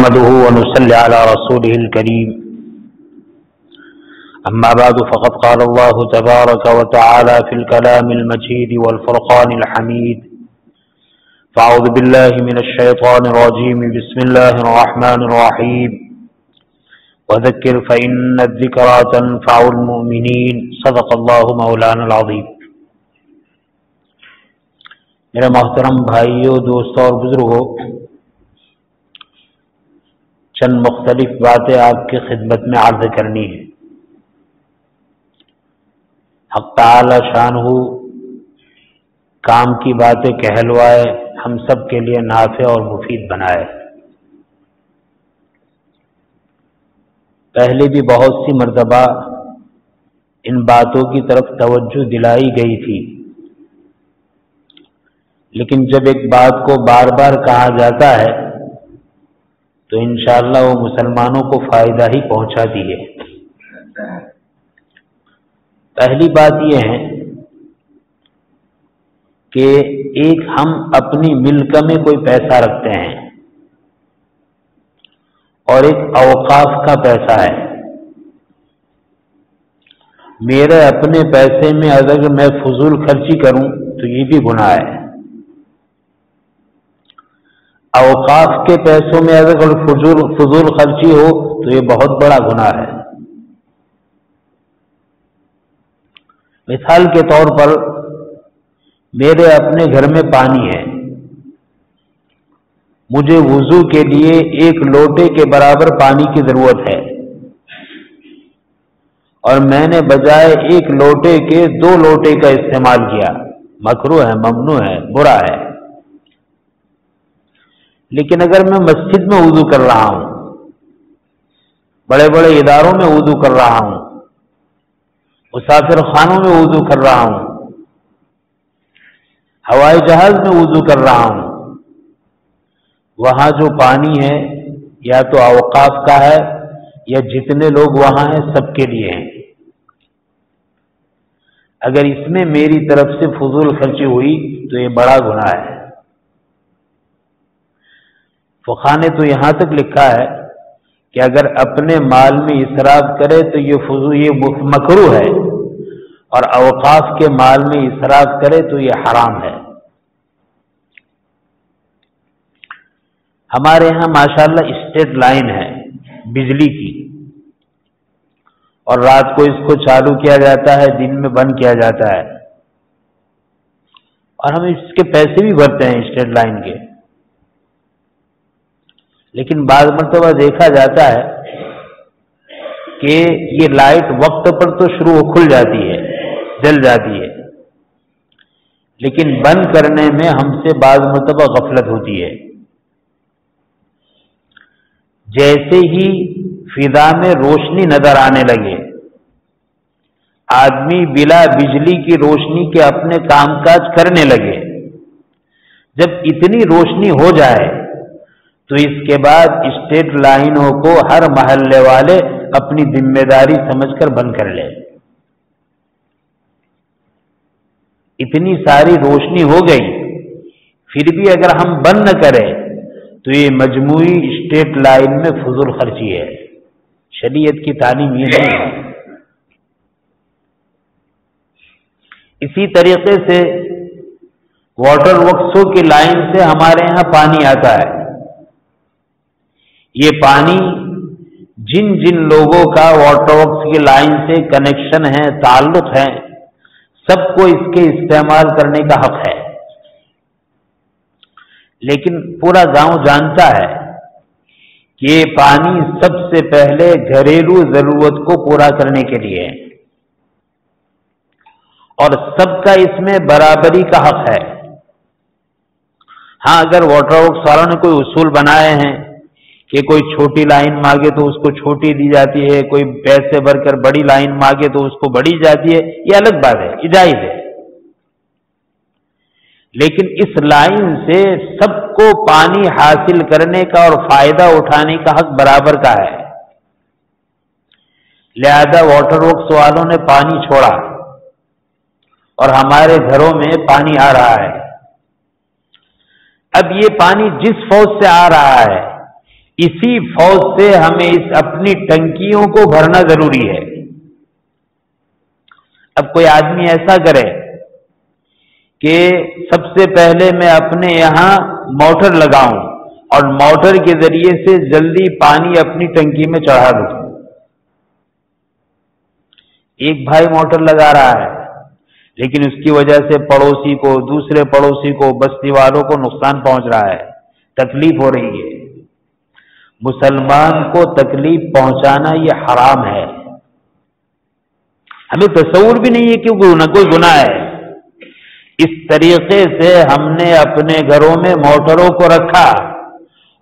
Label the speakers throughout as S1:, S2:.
S1: نحمده ونصلي على رسوله الكريم أما بعد فقد قال الله تبارك وتعالى في الكلام المجيد والفرقان الحميد فأعوذ بالله من الشيطان الرجيم بسم الله الرحمن الرحيم وذكر فإن الذكرى تنفع المؤمنين صدق الله مولانا العظيم۔ میرے محترم بھائیوں، دوستوں اور بزرگوں، چند مختلف باتیں آپ کی خدمت میں عرض کرنی ہے۔ حق تعالی شانہ کام کی باتیں کہلوائے، ہم سب کے لیے نافع اور مفید بنائے۔ پہلے بھی بہت سی مرتبہ ان باتوں کی طرف توجہ دلائی گئی تھی، لیکن جب ایک بات کو بار بار کہا جاتا ہے تو انشاءاللہ وہ مسلمانوں کو فائدہ ہی پہنچاتی ہے۔ پہلی بات یہ ہے کہ ایک ہم اپنی ملک میں کوئی پیسہ رکھتے ہیں اور ایک اوقاف کا پیسہ ہے۔ میرے اپنے پیسے میں اگر میں فضول خرچی کروں تو یہ بھی گناہ ہے، اوقاف کے پیسوں میں اگر فضول خرچی ہو تو یہ بہت بڑا گناہ ہے۔ مثال کے طور پر میرے اپنے گھر میں پانی ہے، مجھے وضو کے لیے ایک لوٹے کے برابر پانی کی ضرورت ہے، اور میں نے بجائے ایک لوٹے کے 2 لوٹے کا استعمال کیا، مکروہ ہے، ممنوع ہے، برا ہے۔ لیکن اگر میں مسجد میں وضو کر رہا ہوں، بڑے بڑے اداروں میں وضو کر رہا ہوں، مسافر خانوں میں وضو کر رہا ہوں، ہوائی جہاز میں وضو کر رہا ہوں، وہاں جو پانی ہے یا تو اوقاف کا ہے یا جتنے لوگ وہاں ہیں سب کے لیے ہیں۔ اگر اس میں میری طرف سے فضول خرچی ہوئی تو یہ بڑا گناہ ہے۔ فقہ نے تو یہاں تک لکھا ہے کہ اگر اپنے مال میں اسراف کرے تو یہ مکروہ ہے، اور اوقاف کے مال میں اسراف کرے تو یہ حرام ہے۔ ہمارے ہاں ماشاءاللہ اسٹریٹ لائن ہے بجلی کی، اور رات کو اس کو چالو کیا جاتا ہے، دن میں بند کیا جاتا ہے، اور ہم اس کے پیسے بھی بھرتے ہیں اسٹریٹ لائن کے۔ لیکن بعض مرتبہ دیکھا جاتا ہے کہ یہ لائٹ وقت پر تو کھل جاتی ہے، جل جاتی ہے، لیکن بند کرنے میں ہم سے بعض مرتبہ غفلت ہوتی ہے۔ جیسے ہی فضا میں روشنی نظر آنے لگے، آدمی بلا بجلی کی روشنی کے اپنے کام کاج کرنے لگے، جب اتنی روشنی ہو جائے تو اس کے بعد اسٹریٹ لائنوں کو ہر محلے والے اپنی ذمہ داری سمجھ کر بند کر لے۔ اتنی ساری روشنی ہو گئی، پھر بھی اگر ہم بند نہ کریں تو یہ مجموعی اسٹریٹ لائن میں فضول خرچی ہے۔ شریعت کی تعلیم یہ نہیں ہے۔ اسی طریقے سے واٹر ورکسوں کی لائن سے ہمارے ہاں پانی آتا ہے۔ یہ پانی جن جن لوگوں کا واٹر ورکس کی لائن سے کنیکشن ہے، تعلق ہے، سب کو اس کے استعمال کرنے کا حق ہے، لیکن پورا گاؤں جانتا ہے کہ یہ پانی سب سے پہلے گھریلو ضرورت کو پورا کرنے کے لیے ہے، اور سب کا اس میں برابری کا حق ہے۔ ہاں، اگر واٹر ورکس والوں نے کوئی اصول بنائے ہیں کہ کوئی چھوٹی لائن مانگے تو اس کو چھوٹی دی جاتی ہے، کوئی پیسے بھر کر بڑی لائن مانگے تو اس کو بڑی جاتی ہے، یہ الگ بات ہے، جائز ہے۔ لیکن اس لائن سے سب کو پانی حاصل کرنے کا اور فائدہ اٹھانے کا حق برابر کا ہے، لہذا واٹر ورکس والوں نے پانی چھوڑا اور ہمارے گھروں میں پانی آ رہا ہے۔ اب یہ پانی جس فوج سے آ رہا ہے اسی فوج سے ہمیں اس اپنی ٹنکیوں کو بھرنا ضروری ہے۔ اب کوئی آدمی ایسا کرے کہ سب سے پہلے میں اپنے یہاں موٹر لگاؤں اور موٹر کے ذریعے سے جلدی پانی اپنی ٹنکی میں چڑھا دوں۔ ایک بھائی موٹر لگا رہا ہے لیکن اس کی وجہ سے پڑوسی کو، دوسرے پڑوسی کو، بستی والوں کو نقصان پہنچ رہا ہے، تکلیف ہو رہی ہے۔ مسلمان کو تکلیف پہنچانا یہ حرام ہے، ہمیں تصور بھی نہیں ہے کہ کوئی گناہ ہے۔ اس طریقے سے ہم نے اپنے گھروں میں موٹروں کو رکھا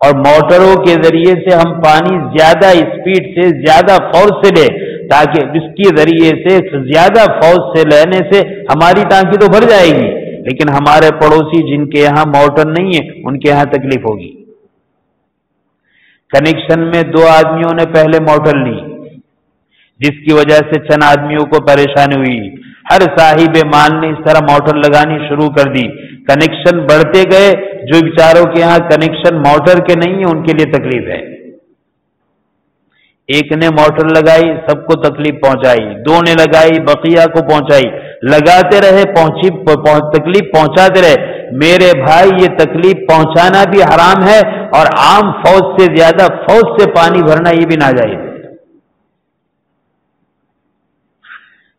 S1: اور موٹروں کے ذریعے سے ہم پانی زیادہ اسپیڈ سے، زیادہ فورس سے لے، تاکہ اس کے ذریعے سے زیادہ فورس سے لینے سے ہماری ٹانکی تو بھر جائے گی، لیکن ہمارے پڑوسی جن کے یہاں موٹر نہیں ہے ان کے یہاں تکلیف ہوگی۔ کنیکشن میں 2 آدمیوں نے پہلے موٹر لی، جس کی وجہ سے چند آدمیوں کو پریشانی ہوئی، ہر صاحب مال نے اس طرح موٹر لگانی شروع کر دی، کنیکشن بڑھتے گئے، جو بیچاروں کے یہاں کنیکشن موٹر کے نہیں ہیں ان کے لیے تکلیف ہے۔ ایک نے موٹر لگائی، سب کو تکلیف پہنچائی، 2 نے لگائی، بقیہ کو پہنچائی، لگاتے رہے، تکلیف پہنچاتے رہے۔ میرے بھائی یہ تکلیف پہنچانا بھی حرام ہے اور عام فوج سے زیادہ فوج سے پانی بھرنا یہ بھی ناجائز ہے۔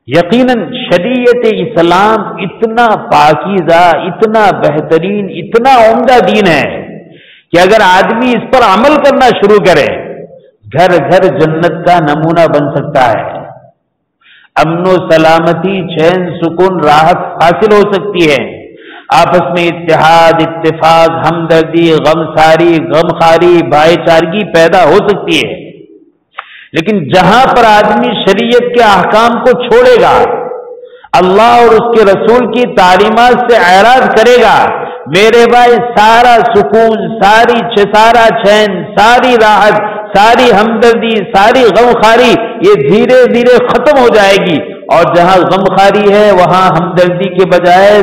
S1: یقیناً شریعت اسلام اتنا پاکیزہ، اتنا بہترین، اتنا عمدہ دین ہے کہ اگر آدمی اس پر عمل کرنا شروع کرے، گھر گھر جنت کا نمونہ بن سکتا ہے، امن و سلامتی، چین، سکون، راحت حاصل ہو سکتی ہے، آپس میں اتحاد، اتفاق، ہمدردی، غمخاری، بھائی چارگی پیدا ہو سکتی ہے۔ لیکن جہاں پر آدمی شریعت کے احکام کو چھوڑے گا، اللہ اور اس کے رسول کی تعلیمات سے اعراض کرے گا، میرے بھائی سارا سکون، سارا چین، ساری راحت، ساری ہمدردی، ساری غمخاری یہ دھیرے دھیرے ختم ہو جائے گی، اور جہاں غمخاری ہے وہاں ہمدردی کے بجائے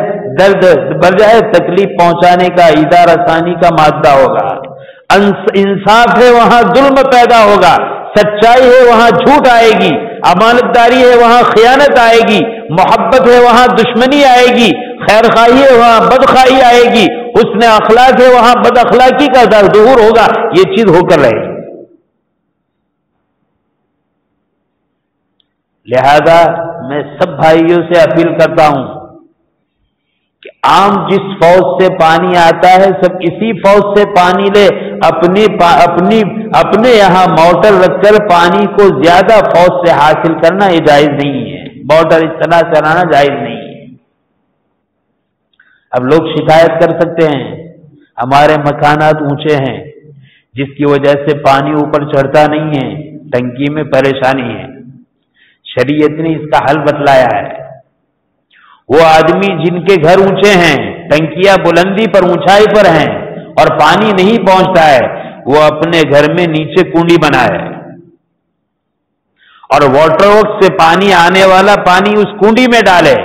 S1: تکلیف پہنچانے کا، ایذا رسانی کا مادہ ہوگا، انصاف ہے وہاں ظلم پیدا ہوگا، سچائی ہے وہاں جھوٹ آئے گی، امانت داری ہے وہاں خیانت آئے گی، محبت ہے وہاں دشمنی آئے گی، خیر خواہی ہے وہاں بدخواہی آئے گی، حسن اخلاق ہے وہاں بد اخلاقی کا ظہور ہوگا، یہ چیز ہو کر رہے گی۔ لہذا میں سب بھائیوں سے اپیل کرتا ہوں کہ عام جس فوج سے پانی آتا ہے سب اسی فوج سے پانی لے، اپنے یہاں موٹر رکھ کر پانی کو زیادہ فوج سے حاصل کرنا یہ جائز نہیں ہے، موٹر اس طرح چلانا جائز نہیں ہے۔ اب لوگ شکایت کر سکتے ہیں ہمارے مکانات اونچے ہیں جس کی وجہ سے پانی اوپر چڑھتا نہیں ہے، ٹنکی میں پریشانی ہے۔ شریعت نے اس کا حل بتلایا ہے۔ وہ آدمی جن کے گھر اونچے ہیں، ٹنکیاں بلندی پر، اونچائی پر ہیں اور پانی نہیں پہنچتا ہے، وہ اپنے گھر میں نیچے کنڈی بنائے اور واٹر ورک سے پانی آنے والا پانی اس کنڈی میں ڈالے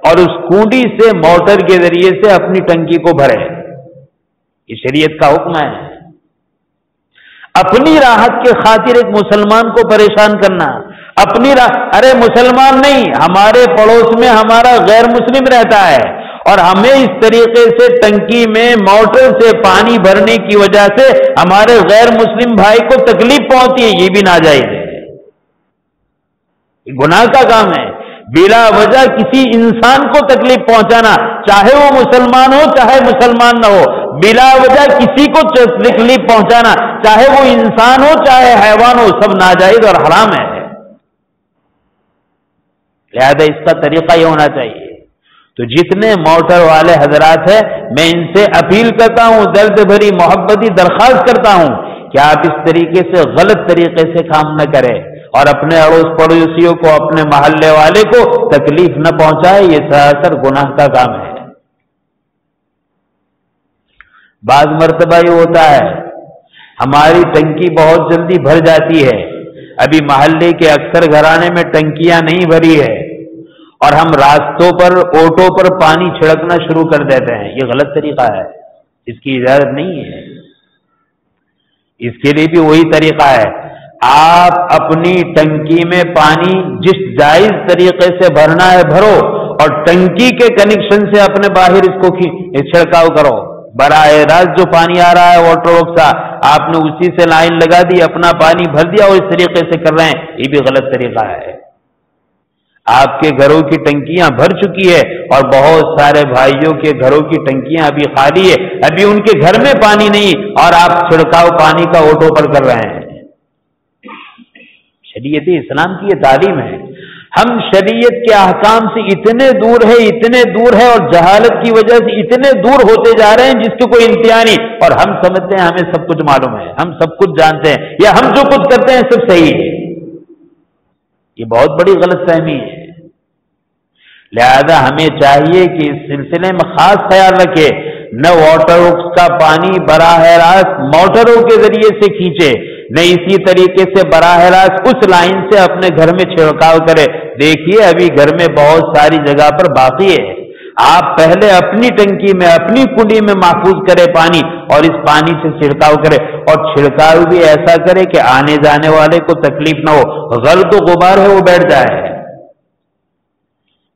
S1: اور اس کنڈی سے موٹر کے ذریعے سے اپنی ٹنکی کو بھرے۔ یہ شریعت کا حکم ہے۔ اپنی راحت کے خاطر ایک مسلمان کو پریشان کرنا، ارے مسلمان نہیں، ہمارے پڑوس میں ہمارا غیر مسلم رہتا ہے اور ہمیں اس طریقے سے ٹنکی میں موٹر سے پانی بھرنے کی وجہ سے ہمارے غیر مسلم بھائی کو تکلیف پہنچتی ہے، یہ بھی ناجائز ہے، گناہ کا کام ہے۔ بلا وجہ کسی انسان کو تکلیف پہنچانا، چاہے وہ مسلمان ہو چاہے مسلمان نہ ہو، بلا وجہ کسی کو تکلیف پہنچانا، چاہے وہ انسان ہو چاہے حیوان ہو، سب ناجائز اور حرام ہے۔ لہذا اس کا طریقہ یہ ہونا چاہیے۔ تو جتنے موٹر والے حضرات ہیں میں ان سے اپیل کرتا ہوں، درد بھری محبتی درخواست کرتا ہوں کہ آپ اس طریقے سے غلط طریقے سے کام نہ کریں اور اپنے اڑوس پڑوسیوں کو، اپنے محلے والے کو تکلیف نہ پہنچائے، یہ سراسر گناہ کا کام ہے۔ بعض مرتبہ یہ ہوتا ہے ہماری ٹنکی بہت جلدی بھر جاتی ہے، ابھی محلے کے اکثر گھرانے میں ٹنکیاں نہیں بھری ہے اور ہم راستوں پر، آٹو پر پانی چھڑکنا شروع کر دیتے ہیں، یہ غلط طریقہ ہے، اس کی اجازت نہیں ہے۔ اس کے لیے بھی وہی طریقہ ہے، آپ اپنی ٹنکی میں پانی جس جائز طریقے سے بھرنا ہے بھرو، اور ٹنکی کے کنیکشن سے اپنے باہر اس کو چھڑکاؤ کرو۔ براہ راست جو پانی آ رہا ہے واٹر ورک کا، آپ نے اسی سے لائن لگا دی، اپنا پانی بھر دیا اور اس طریقے سے کر رہے ہیں، یہ بھی غلط طریقہ ہے۔ آپ کے گھروں کی ٹنکیاں بھر چکی ہے اور بہت سارے بھائیوں کے گھروں کی ٹنکیاں ابھی خالی ہے، ابھی ان کے گھر میں پانی نہیں، اور آپ چھڑکاؤ پانی کا آٹو پر کر رہے ہیں۔ شریعت اسلام کی یہ تعلیم ہے۔ ہم شریعت کے احکام سے اتنے دور ہے اور جہالت کی وجہ سے اتنے دور ہوتے جا رہے ہیں جس کی کوئی انتہا نہیں، اور ہم سمجھتے ہیں ہمیں سب کچھ معلوم ہے، ہم سب کچھ جانتے ہیں، یا ہم جو کچھ کرتے ہیں سب صحیح ہے۔ یہ بہت بڑی غلط فہمی ہے۔ لہذا ہمیں چاہیے کہ اس سلسلے میں خاص خیال رکھے، نہ واٹر ورکس کا پانی براہ راست موٹروں کے ذریعے سے کھینچے، نہ اسی طریقے سے براہ راست اس لائن سے اپنے گھر میں چھڑکاؤ کرے۔ دیکھیے ابھی گھر میں بہت ساری جگہ پر باقی ہے، آپ پہلے اپنی ٹنکی میں اپنی کنڈی میں محفوظ کرے پانی، اور اس پانی سے چھڑکاؤ کرے، اور چھڑکاؤ بھی ایسا کرے کہ آنے جانے والے کو تکلیف نہ ہو، غلط و غبار ہے وہ بیٹھ جائے۔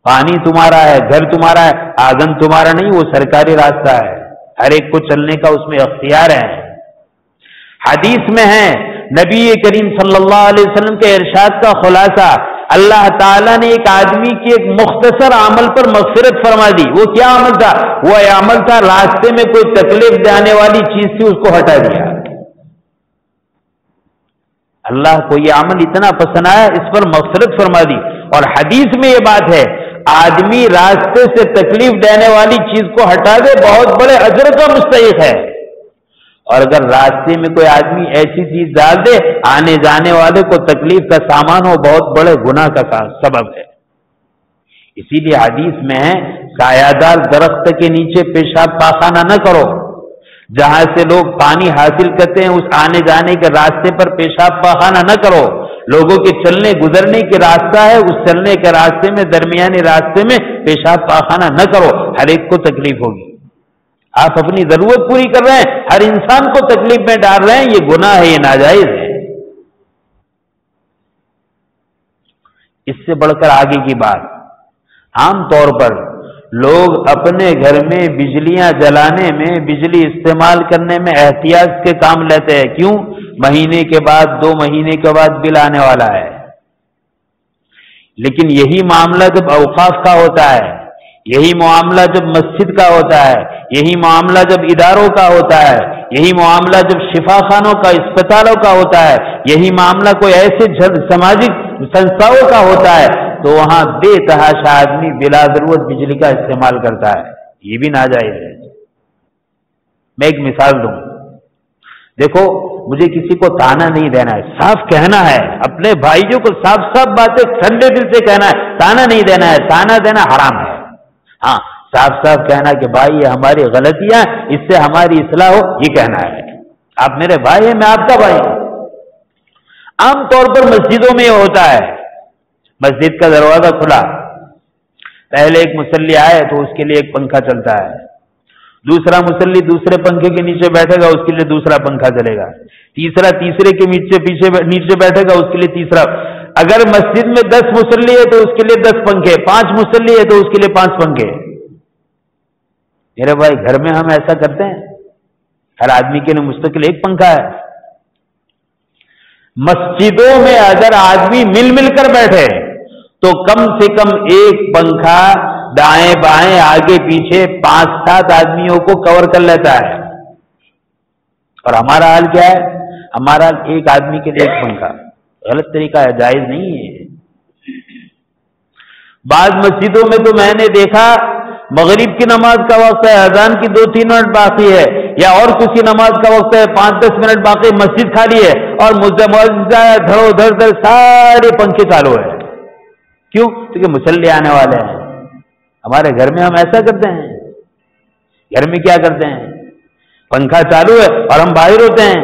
S1: پانی تمہارا ہے، گھر تمہارا ہے، آنگن تمہارا نہیں، وہ سرکاری راستہ ہے، ہر ایک کو چلنے کا اس میں اختیار ہے۔ حدیث میں ہے، نبی کریم صلی اللہ علیہ وسلم کے ارشاد کا خلاصہ، اللہ تعالیٰ نے ایک آدمی کی ایک مختصر عمل پر مغفرت فرما دی۔ وہ کیا عمل تھا؟ وہ عمل تھا راستے میں کوئی تکلیف دینے والی چیز تھی، اس کو ہٹا دیا۔ اللہ کو یہ عمل اتنا پسند آیا، اس پر مغفرت فرما دی۔ اور حدیث میں یہ بات ہے، آدمی راستے سے تکلیف دینے والی چیز کو ہٹا دے بہت بڑے اجر کا مستحق ہے، اور اگر راستے میں کوئی آدمی ایسی چیز ڈال دے آنے جانے والے کو تکلیف کا سامان ہو، بہت بڑے گناہ کا سبب ہے۔ اسی لیے حدیث میں ہے، سایہ دار درخت کے نیچے پیشاب پاخانہ نہ کرو، جہاں سے لوگ پانی حاصل کرتے ہیں اس آنے جانے کے راستے پر پیشاب پاخانہ نہ کرو۔ لوگوں کے چلنے گزرنے کے راستہ ہے، اس چلنے کے راستے میں درمیانی راستے میں پیشاب پاخانہ نہ کرو، ہر ایک کو تکلیف ہوگی۔ آپ اپنی ضرورت پوری کر رہے ہیں، ہر انسان کو تکلیف میں ڈال رہے ہیں، یہ گناہ ہے، یہ ناجائز ہے۔ اس سے بڑھ کر آگے کی بات، عام طور پر لوگ اپنے گھر میں بجلیاں جلانے میں، بجلی استعمال کرنے میں احتیاط کے کام لیتے ہیں۔ کیوں؟ مہینے کے بعد 2 مہینے کے بعد بل آنے والا ہے۔ لیکن یہی معاملہ جب اوقاف کا ہوتا ہے، یہی معاملہ جب مسجد کا ہوتا ہے، یہی معاملہ جب اداروں کا ہوتا ہے، یہی معاملہ جب شفا خانوں کا، اسپتالوں کا ہوتا ہے، یہی معاملہ کوئی ایسے سماجی سنستھاؤں کا ہوتا ہے، تو وہاں بے تحاشا آدمی بلا ضرورت بجلی کا استعمال کرتا ہے، یہ بھی ناجائز ہے۔ میں ایک مثال دوں، دیکھو مجھے کسی کو تانا نہیں دینا ہے، صاف کہنا ہے، اپنے بھائیوں کو صاف صاف باتیں ٹھنڈے دل سے کہنا ہے، تانا نہیں دینا ہے، تانا دینا حرام ہے۔ ہاں صاف صاف کہنا کہ بھائی یہ ہماری غلطیاں، اس سے ہماری اصلاح ہو، یہ کہنا ہے۔ آپ میرے بھائی ہیں، میں آپ کا بھائی ہوں۔ عام طور پر مسجدوں میں یہ ہوتا ہے، مسجد کا دروازہ کھلا، پہلے ایک مصلی آئے تو اس کے لیے ایک پنکھا چلتا ہے، دوسرا مصلی دوسرے پنکھے کے نیچے بیٹھے گا، اس کے لیے دوسرا پنکھا چلے گا، تیسرا تیسرے کے نیچے بیٹھے گا، اس کے لیے تیسرا۔ اگر مسجد میں 10 مصلی ہے تو اس کے لیے 10 پنکھے، 5 مصلی ہے تو اس کے لیے 5 پنکھے۔ میرے بھائی گھر میں ہم ایسا کرتے ہیں؟ ہر آدمی کے لیے مستقل ایک پنکھا ہے۔ مسجدوں میں اگر آدمی مل مل کر بیٹھے تو کم سے کم ایک پنکھا دائیں بائیں آگے پیچھے 5-7 آدمیوں کو کور کر لیتا ہے، اور ہمارا حال کیا ہے؟ ہمارا ایک آدمی کے لیے ایک پنکھا۔ غلط طریقہ ہے، جائز نہیں ہے۔ بعض مسجدوں میں تو میں نے دیکھا مغرب کی نماز کا وقت ہے، اذان کی 2-3 منٹ باقی ہے، یا اور کسی نماز کا وقت ہے، 5-10 منٹ باقی، مسجد خالی ہے، اور دھڑو دھڑ سارے پنکھے چالو ہے۔ کیوں؟ کیونکہ مصلی آنے والے ہیں۔ ہمارے گھر میں ہم ایسا کرتے ہیں؟ گھر میں کیا کرتے ہیں؟ پنکھا چالو ہے اور ہم باہر ہوتے ہیں،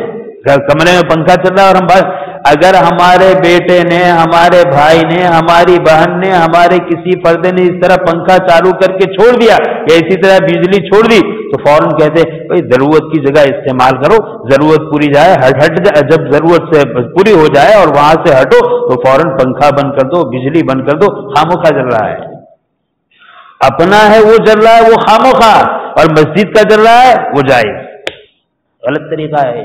S1: کمرے میں پنکھا چل رہا ہے اور ہم باہر۔ اگر ہمارے بیٹے نے، ہمارے بھائی نے، ہماری بہن نے، ہمارے کسی فرد نے اس طرح پنکھا چالو کر کے چھوڑ دیا یا اسی طرح بجلی چھوڑ دی تو فوراً کہتے بھائی ضرورت کی جگہ استعمال کرو، ضرورت پوری جائے ہٹ جائے، جب ضرورت سے پوری ہو جائے اور وہاں سے ہٹو تو فوراً پنکھا بند کر دو، بجلی بند کر دو، خاموخواہ جل رہا ہے۔ اپنا ہے وہ جل رہا ہے وہ خاموخواہ، اور مسجد کا جل رہا ہے وہ جائز۔ غلط طریقہ ہے۔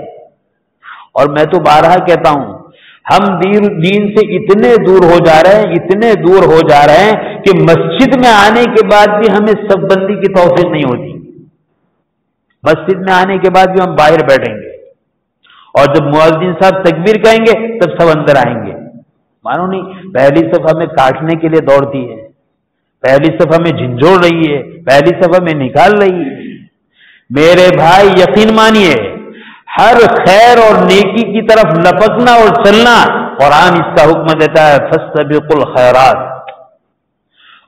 S1: اور میں تو بارہا کہتا ہوں ہم دین سے اتنے دور ہو جا رہے ہیں، اتنے دور ہو جا رہے ہیں کہ مسجد میں آنے کے بعد بھی ہمیں صف بندی کی توفیق نہیں ہوتی۔ مسجد میں آنے کے بعد بھی ہم باہر بیٹھیں گے اور جب مؤذن صاحب تکبیر کہیں گے تب سب اندر آئیں گے۔ مانو نہیں، پہلی صف ہمیں کاٹنے کے لیے دوڑتی ہے، پہلی صف ہمیں جھنجھوڑ رہی ہے، پہلی صف ہمیں نکال رہی ہے۔ میرے بھائی یقین مانیے، ہر خیر اور نیکی کی طرف لپکنا اور چلنا، قرآن اس کا حکم دیتا ہے فاستبقوا الخیرات۔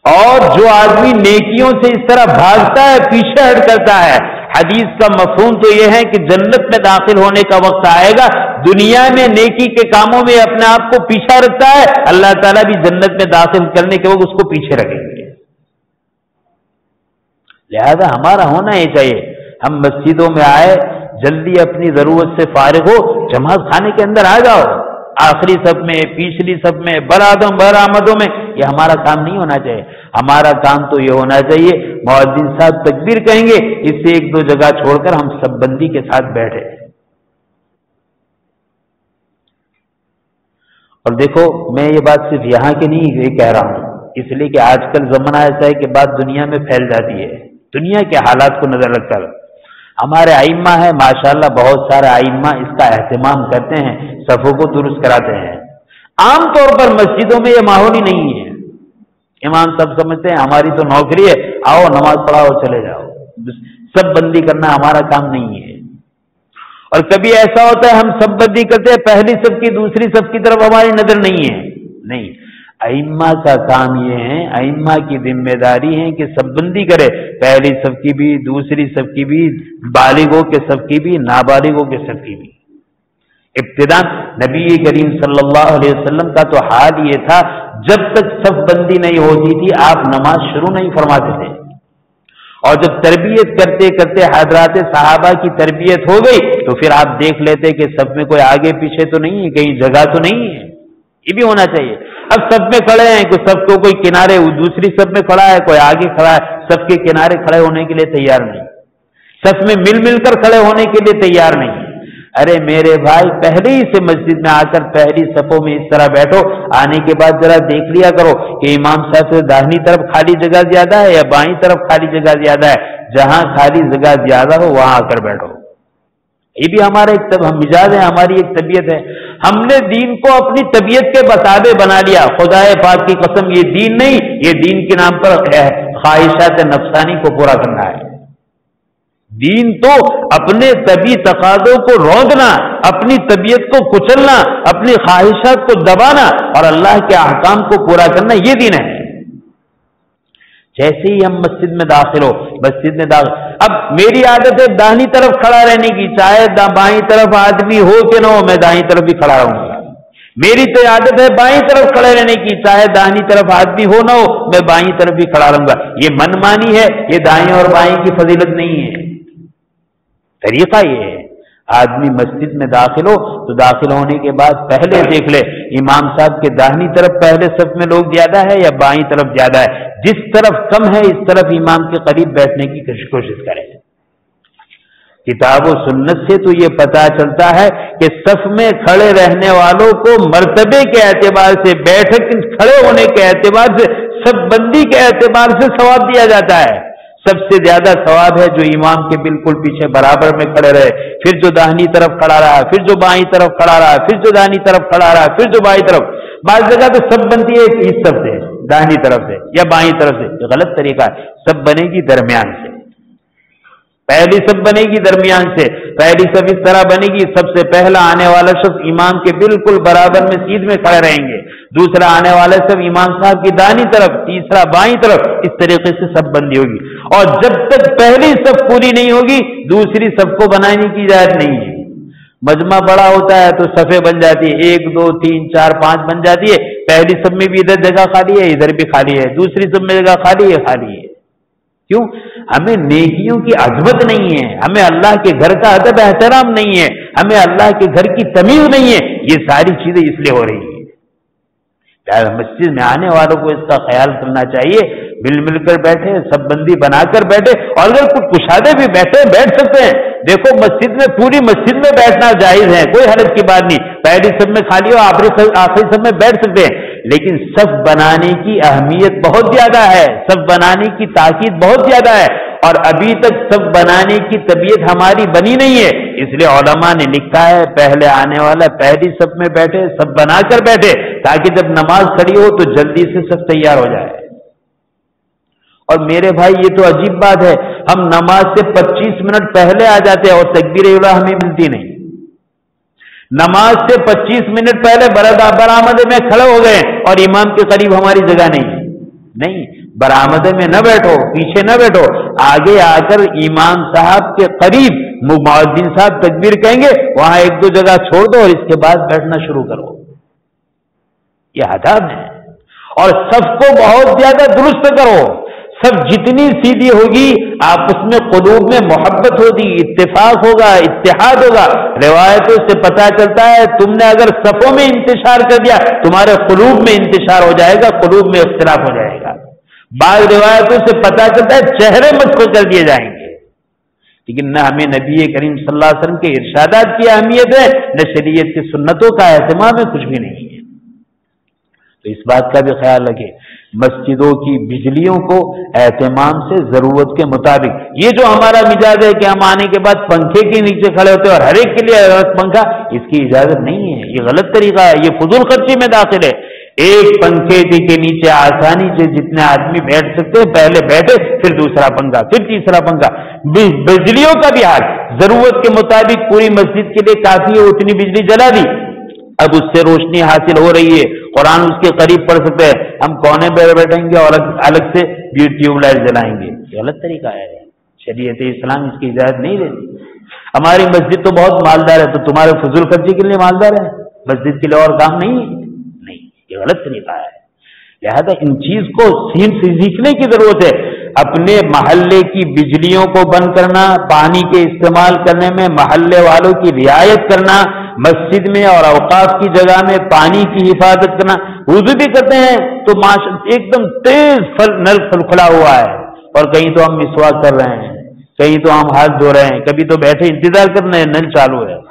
S1: اور جو آدمی نیکیوں سے اس طرح بھاگتا ہے، پیچھے ہٹ کرتا ہے، حدیث کا مفہوم تو یہ ہے کہ جنت میں داخل ہونے کا وقت آئے گا، دنیا میں نیکی کے کاموں میں اپنے آپ کو پیچھے رکھتا ہے، اللہ تعالیٰ بھی جنت میں داخل کرنے کے وقت اس کو پیچھے رکھیں گے۔ لہذا ہمارا ہونا یہ چاہیے، ہم مسجدوں میں آئے، جلدی اپنی ضرورت سے فارغ ہو، جماعت خانے کے اندر آ جاؤ، آخری صف میں، پچھلی صف میں، برآمدوں میں، یہ ہمارا کام نہیں ہونا چاہیے۔ ہمارا کام تو یہ ہونا چاہیے مؤذن صاحب تکبیر کہیں گے، اس سے ایک دو جگہ چھوڑ کر ہم سب بندی کے ساتھ بیٹھے۔ اور دیکھو میں یہ بات صرف یہاں کے نہیں یہ کہہ رہا ہوں، اس لیے کہ آج کل زمانہ ایسا ہے کہ بات دنیا میں پھیل جاتی ہے، دنیا کے حالات کو نظر رکھ کر۔ ہمارے ائمہ ہیں ماشاءاللہ، بہت سارے ائمہ اس کا اہتمام کرتے ہیں، صفوں کو درست کراتے ہیں۔ عام طور پر مسجدوں میں یہ ماحول ہی نہیں ہے، امام سب سمجھتے ہیں ہماری تو نوکری ہے، آؤ نماز پڑھاؤ چلے جاؤ، سب بندی کرنا ہمارا کام نہیں ہے۔ اور کبھی ایسا ہوتا ہے ہم سب بندی کرتے ہیں، پہلی صف کی دوسری صف کی طرف ہماری نظر نہیں ہے۔ نہیں، ائمہ کا کام یہ ہے، ائمہ کی ذمہ داری ہے کہ سب بندی کرے، پہلی صف کی بھی، دوسری صف کی بھی، بالغوں کے صف کی بھی، نابالغوں کے صف کی بھی۔ ابتداء نبی کریم صلی اللہ علیہ وسلم کا تو حال یہ تھا، جب تک صف بندی نہیں ہوتی تھی آپ نماز شروع نہیں فرماتے تھے، اور جب تربیت کرتے کرتے حضرات صحابہ کی تربیت ہو گئی تو پھر آپ دیکھ لیتے کہ صف میں کوئی آگے پیچھے تو نہیں ہے، کہیں جگہ تو نہیں ہے۔ یہ بھی ہونا چاہیے۔ اب سب میں کھڑے ہیں، کوئی سب کو کوئی کنارے دوسری سب میں کھڑا ہے، کوئی آگے کھڑا ہے، سب کے کنارے کھڑے ہونے کے لیے تیار نہیں، سب میں مل کر کھڑے ہونے کے لیے تیار نہیں۔ ارے میرے بھائی، پہلے ہی سے مسجد میں آ کر پہلی صفوں میں اس طرح بیٹھو، آنے کے بعد ذرا دیکھ لیا کرو کہ امام صاحب سے داہنی طرف خالی جگہ زیادہ ہے یا بائیں طرف خالی جگہ زیادہ ہے، جہاں خالی جگہ زیادہ ہو وہاں آ کر بیٹھو۔ یہ بھی ہمارا ایک مزاج ہے، ہماری ایک طبیعت ہے۔ ہم نے دین کو اپنی طبیعت کے مطابق بنا لیا، خدا پاک کی قسم یہ دین نہیں، یہ دین کے نام پر خواہشات نفسانی کو پورا کرنا ہے۔ دین تو اپنے طبی تقاضوں کو روکنا، اپنی طبیعت کو کچلنا، اپنی خواہشات کو دبانا اور اللہ کے احکام کو پورا کرنا، یہ دین ہے۔ جیسے ہی ہم مسجد میں داخل ہو، مسجد میں داخل، اب میری عادت ہے داہنی طرف کھڑا رہنے کی، چاہے بائیں طرف آدمی ہو کہ نہ ہو، میں دائیں طرف بھی کھڑا رہوں گا۔ میری تو عادت ہے بائیں طرف کھڑے رہنے کی، چاہے داہنی طرف آدمی ہو نہ ہو، میں بائیں طرف بھی کھڑا رہوں گا۔ یہ من مانی ہے، یہ دائیں اور بائیں کی فضیلت نہیں ہے، طریقہ یہ ہے۔ آدمی مسجد میں داخل ہو تو داخل ہونے کے بعد پہلے دیکھ لے امام صاحب کے داہنی طرف پہلے صف میں لوگ زیادہ ہے یا بائیں طرف زیادہ ہے، جس طرف کم ہے اس طرف امام کے قریب بیٹھنے کی کوشش کریں۔ کتاب و سنت سے تو یہ پتہ چلتا ہے کہ صف میں کھڑے رہنے والوں کو مرتبے کے اعتبار سے، بیٹھک کھڑے ہونے کے اعتبار سے، سب بندی کے اعتبار سے ثواب دیا جاتا ہے۔ سب سے زیادہ ثواب ہے جو امام کے بالکل پیچھے برابر میں کھڑے رہے، پھر جو داہنی طرف کھڑا رہا، پھر جو بائیں طرف کھڑا رہا، پھر جو داہنی طرف کھڑا رہا، پھر جو بائیں طرف۔ بعض جگہ تو سب بنتی ہے اس طرف سے، داہنی طرف سے یا بائیں طرف سے، یہ غلط طریقہ ہے۔ سب بنے گی درمیان سے، پہلی سب بنے گی درمیان سے، پہلی سب اس طرح بنے گی، سب سے پہلا آنے والا شخص امام کے بالکل برابر میں سیدھ میں کھڑے رہیں گے، دوسرا آنے والا سب امام صاحب کی دائیں طرف، تیسرا بائیں طرف، اس طریقے سے سب بندی ہوگی۔ اور جب تک پہلی صف پوری نہیں ہوگی دوسری صف کو بنانے کی اجازت نہیں ہے۔ مجمع بڑا ہوتا ہے تو صفیں بن جاتی ہے، 1 2 3 4 5 بن جاتی ہے. پہلی صف میں بھی ادھر جگہ خالی ہے، ادھر بھی خالی ہے، دوسری صف میں جگہ خالی ہے. کیوں؟ ہمیں نیکیوں کی عظمت نہیں ہے، ہمیں اللہ کے گھر کا ادب احترام نہیں ہے، ہمیں اللہ کے گھر کی تمیز نہیں ہے. یہ ساری چیزیں اس لیے ہو رہی ہیں. مسجد میں آنے والوں کو اس کا خیال کرنا چاہیے، مل کر بیٹھے، سب بندی بنا کر بیٹھے، اور اگر کچھ کشادے بھی بیٹھ سکتے ہیں. دیکھو مسجد میں، پوری مسجد میں بیٹھنا جائز ہے، کوئی حرج کی بات نہیں. پہلی صف میں خالی ہو، آخری صف میں بیٹھ سکتے ہیں، لیکن صف بنانے کی اہمیت بہت زیادہ ہے، صف بنانے کی تاکید بہت زیادہ ہے، اور ابھی تک صف بنانے کی طبیعت ہماری بنی نہیں ہے. اس لیے علماء نے لکھا ہے پہلے آنے والا پہلی صف میں بیٹھے، صف بنا کر بیٹھے، تاکہ جب نماز کھڑی ہو تو جلدی سے صف تیار ہو جائے. اور میرے بھائی یہ تو عجیب بات ہے، ہم نماز سے 25 منٹ پہلے آ جاتے ہیں اور تکبیر اولیٰ ہمیں ملتی نہیں. نماز سے 25 منٹ پہلے برآمدے میں کھڑے ہو گئے اور امام کے قریب ہماری جگہ نہیں. برآمدے میں نہ بیٹھو، پیچھے نہ بیٹھو، آگے آ کر امام صاحب کے قریب مؤذن صاحب تکبیر کہیں گے، وہاں 1 2 جگہ چھوڑ دو اور اس کے بعد بیٹھنا شروع کرو. یہ آداب ہے. اور صف کو بہت زیادہ درست کرو. صف جتنی سیدھی ہوگی، آپس میں قلوب میں محبت ہوگی، اتفاق ہوگا، اتحاد ہوگا. روایتوں سے پتا چلتا ہے تم نے اگر صفوں میں انتشار کر دیا، تمہارے قلوب میں انتشار ہو جائے گا، قلوب میں اختلاف ہو جائے گا. بعض روایتوں سے پتا چلتا ہے چہرے مسخ کر دیے جائیں گے. لیکن نہ ہمیں نبی کریم صلی اللہ علیہ وسلم کے ارشادات کی اہمیت ہے، نہ شریعت کی سنتوں کا اہتمام ہے، کچھ بھی نہیں ہے. تو اس بات کا بھی خیال رکھیں، مسجدوں کی بجلیوں کو اہتمام سے ضرورت کے مطابق. یہ جو ہمارا مزاج ہے کہ ہم آنے کے بعد پنکھے کے نیچے کھڑے ہوتے ہیں اور ہر ایک کے لیے الگ پنکھا، اس کی اجازت نہیں ہے. یہ غلط طریقہ ہے، یہ فضول خرچی میں داخل ہے. ایک پنکھے کے نیچے آسانی سے جتنے آدمی بیٹھ سکتے ہیں پہلے بیٹھے، پھر دوسرا پنکھا، پھر تیسرا پنکھا. بجلیوں کا بھی حال ضرورت کے مطابق پوری مسجد کے لیے کافی ہے، اتنی بجلی جلا دی، اب اس سے روشنی حاصل ہو رہی ہے، قرآن اس کے قریب پڑھ سکتے ہیں، ہم کونے پہ بیٹھیں گے اور الگ سے ٹیوب لائٹ جلائیں گے. یہ غلط طریقہ ہے، شریعت اسلام اس کی اجازت نہیں دیتی. ہماری مسجد تو بہت مالدار ہے، تو تمہارے فضول خرچی کے لیے مالدار ہے، مسجد کے لیے اور کام نہیں. یہ غلط طریقہ ہے. لہذا ان چیز کو سیکھنے کی ضرورت ہے. اپنے محلے کی بجلیوں کو بند کرنا، پانی کے استعمال کرنے میں محلے والوں کی رعایت کرنا، مسجد میں اور اوقاف کی جگہ میں پانی کی حفاظت کرنا. وضو بھی کرتے ہیں تو ایک دم تیز نل کھلا ہوا ہے، اور کہیں تو ہم مسواک کر رہے ہیں، کہیں تو ہم ہاتھ دھو رہے ہیں، کبھی تو بیٹھے انتظار کر رہے ہیں، نل چالو ہے.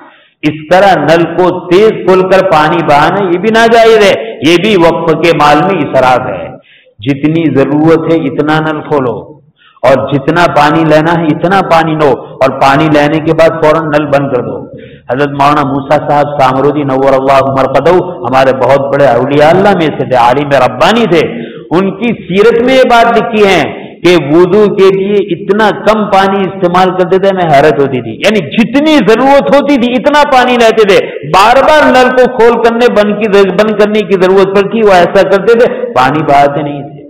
S1: اس طرح نل کو تیز کھول کر پانی بہانا یہ بھی ناجائز ہے، یہ بھی وقف کے مال میں اسراف ہے. جتنی ضرورت ہے اتنا نل کھولو، اور جتنا پانی لینا ہے اتنا پانی لو، اور پانی لینے کے بعد فوراً نل بند کر دو. حضرت مولانا موسیٰ صاحب سامرودی نور اللہ مرقدہ ہمارے بہت بڑے اولیاء اللہ میں سے تھے، عالم ربانی تھے. ان کی سیرت میں یہ بات لکھی ہے کہ وضو کے لیے اتنا کم پانی استعمال کرتے تھے، میں حیرت ہوتی تھی. یعنی جتنی ضرورت ہوتی تھی اتنا پانی لیتے تھے، بار بار نل کو کھول کرنے بند کرنے کی ضرورت پڑتی، وہ ایسا کرتے تھے، پانی بہاتے نہیں تھے.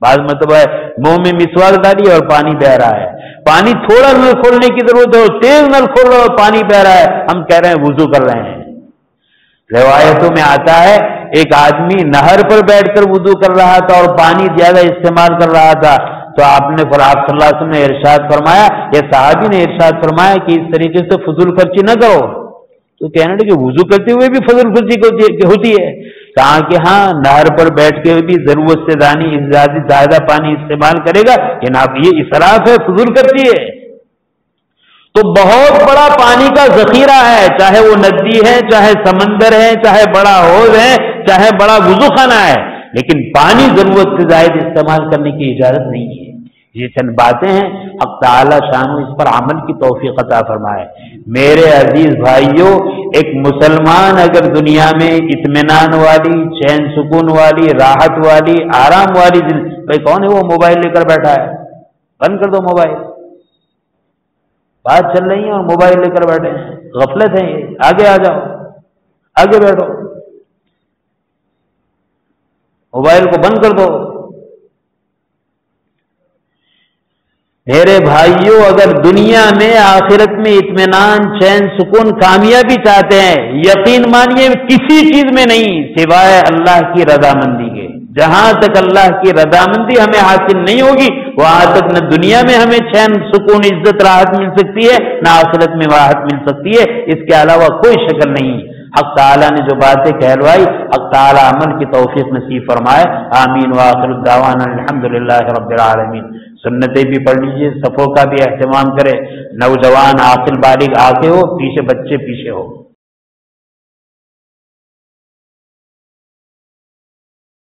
S1: بعض مطلب ہے منہ میں مسواک ڈالی اور پانی بہ رہا ہے، پانی تھوڑا نل کھولنے کی ضرورت ہے اور تیز نل کھول رہے اور پانی بہ رہا ہے، ہم کہہ رہے ہیں وضو کر رہے ہیں. روایتوں میں آتا ہے ایک آدمی نہر پر بیٹھ کر وضو کر رہا تھا اور پانی زیادہ استعمال کر رہا تھا، تو آپ صلی اللہ علیہ وسلم نے ارشاد فرمایا، یا صحابی نے ارشاد فرمایا کہ اس طریقے سے فضول خرچی نہ کرو. تو کہنے لگے وضو کرتے ہوئے بھی فضول خرچی ہوتی ہے؟ کہا کہ ہاں، نہر پر بیٹھ کے بھی ضرورت سے زیادہ پانی استعمال کرے گا، یہ اسراف ہے، فضول خرچی ہے. تو بہت بڑا پانی کا ذخیرہ ہے، چاہے وہ ندی ہے، چاہے سمندر ہے، چاہے بڑا حوض ہے، چاہے بڑا وضو خانہ ہے، لیکن پانی ضرورت سے زائد استعمال کرنے کی اجازت نہیں ہے. یہ چند باتیں ہیں، حق تعالی شان اس پر عمل کی توفیق عطا فرمائے. میرے عزیز بھائیوں، ایک مسلمان اگر دنیا میں اطمینان والی، چین سکون والی، راحت والی، آرام والی بھائی کون ہے وہ موبائل لے کر بیٹھا ہے؟ بند کر دو موبائل، بات چل رہی ہے اور موبائل لے کر بیٹھے ہیں، غفلت ہے یہ. آگے آ جاؤ، آگے بیٹھو، موبائل کو بند کر دو. میرے بھائیوں، اگر دنیا میں آخرت میں اطمینان، چین، سکون، کامیابی چاہتے ہیں، یقین مانیے کسی چیز میں نہیں سوائے اللہ کی رضامندی کے۔ جہاں تک اللہ کی رضامندی ہمیں حاصل نہیں ہوگی وہاں تک نہ دنیا میں ہمیں چین، سکون، عزت، راحت مل سکتی ہے، نہ آخرت میں راحت مل سکتی ہے۔ اس کے علاوہ کوئی شکل نہیں۔ حق تعالیٰ نے جو باتیں کہلوائی، حق تعالیٰ عمل کی توفیق نصیب فرمائے۔ آمین وآخر الدعوانا الحمدللہ رب العالمین۔ سنتیں بھی پڑھ لیجیے، صفوں کا بھی اہتمام کرے۔ نوجوان عاقل بالغ آگے ہو، پیچھے بچے پیچھے ہو۔